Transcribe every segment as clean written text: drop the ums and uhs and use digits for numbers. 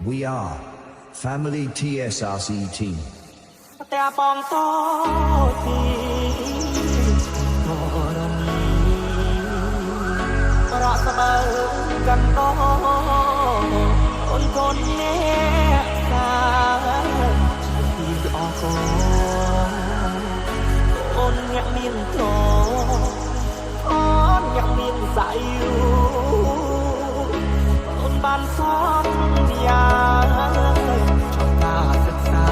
We are Family TSRC Team. តែបងតទីមរនីរកស្បើកាន់តអូនកូនអ្នកសាពីអកអូនអ្នកមានត្រអូនអ្នកមានស័យអូនបានសន្យាtrongការសិក្សា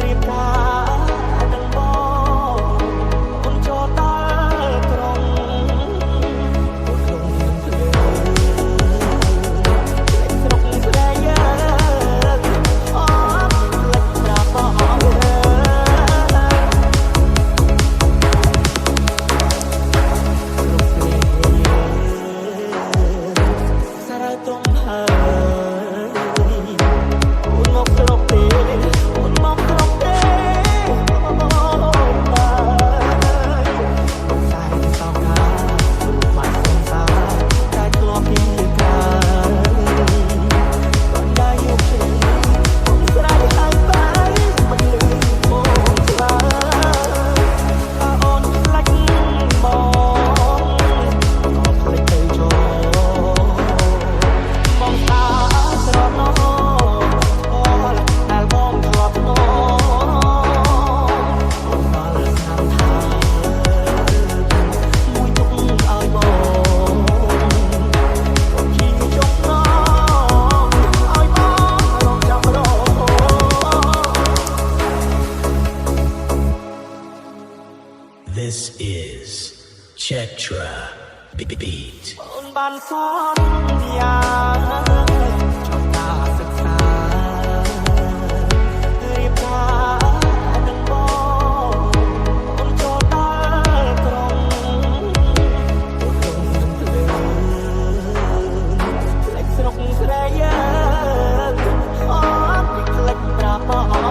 រៀបការនឹងបងអូនចូលដល់ក្រុងអូនលងនឹងភ្លើស្រុកស្រីអូនលិចប្រាប់បងសារ៉ាតុងហើយThis is Chetra Beat. អូនបានសន្យាtrongការសិក្សារៀបការនឹងបងអូនចូលដល់ក្រុងអូនលងនឹងភ្លើផ្លេចស្រុកស្រីអូនពីផ្លេចប្រាប់បង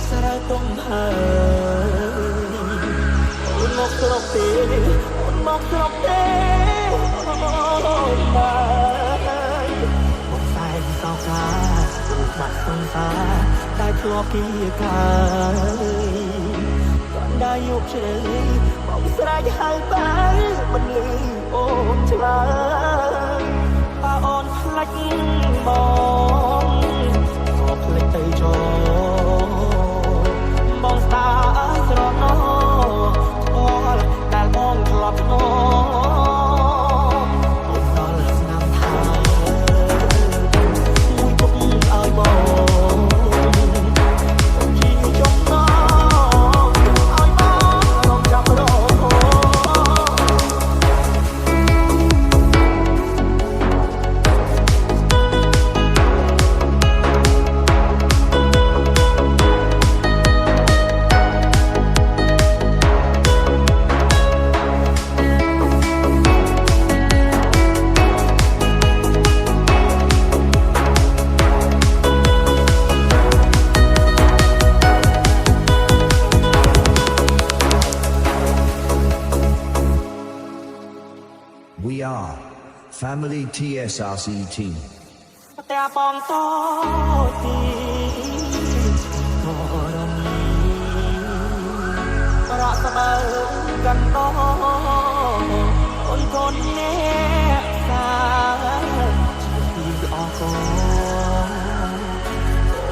សារ៉ាតុងហើយអូនមកស្រុកទេអូនមកស្រុកទេអូនបានមកខ្សែសោកាទូបាត់សង្សារដែលធ្លាប់គីកាយគាត់ដែលយកជ្រៅបងស្រែកហៅបែបន្លឺអូនឆ្លើយបើអូនផ្លាច់បងក៏ផ្លេចទៅចោលបងស្ដាយស្រណោអូនដែលបងធ្លាប់ស្នូអូនដល់ឆ្នាំថាមួយទុកឲ្យបងជីចុកណោឲ្យបងរំចាំរក We are Family TSRC Team. តែបងតទីមរនីរកស្បើកាន់ត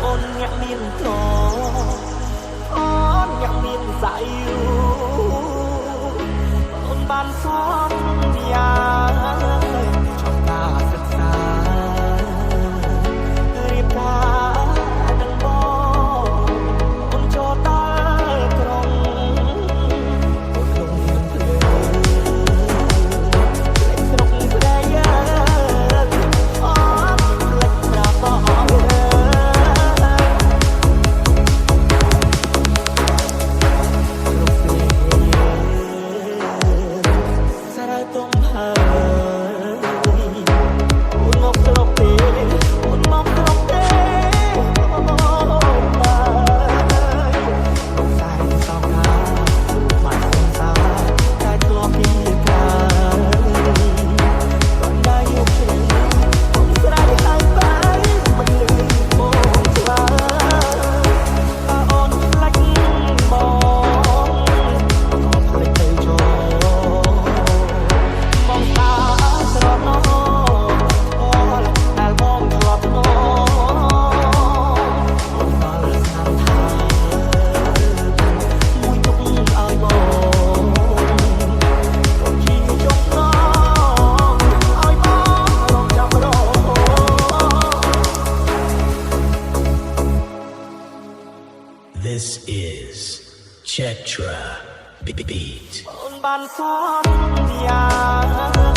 អូនញាក់មានត្រអូនញាក់មានស្អីអូនបានសន្យាtrongការសិក្សារៀបការនឹងបងអូនចូលដល់ក្រុងអូនក្នុងភ្លើងស្រុកព្រៃអូនផ្លេចប្រាប់បងសារ៉ាតុំហើយអូនមកស្រុកទេអូនមកស្រុកទេអូនហើយអូនសាយសោកណាមកសងសាតែធ្លាប់ពីកាគាត់ได้យកជ្រៅអូនស្រែកហើយបាយមិនលឺបងស្វាតែអូនខ្លាចបងក៏ភ្លេចទៅចូលបងតាស្រណោអូលដែលបងធ្លាប់ធ្នោអូនដល់ស្នាមថាមួយទុកឲ្យបងក៏ជាចុងឡងឲ្យបងរងចាំរង This is Chetra Beat. អូនបានសន្យា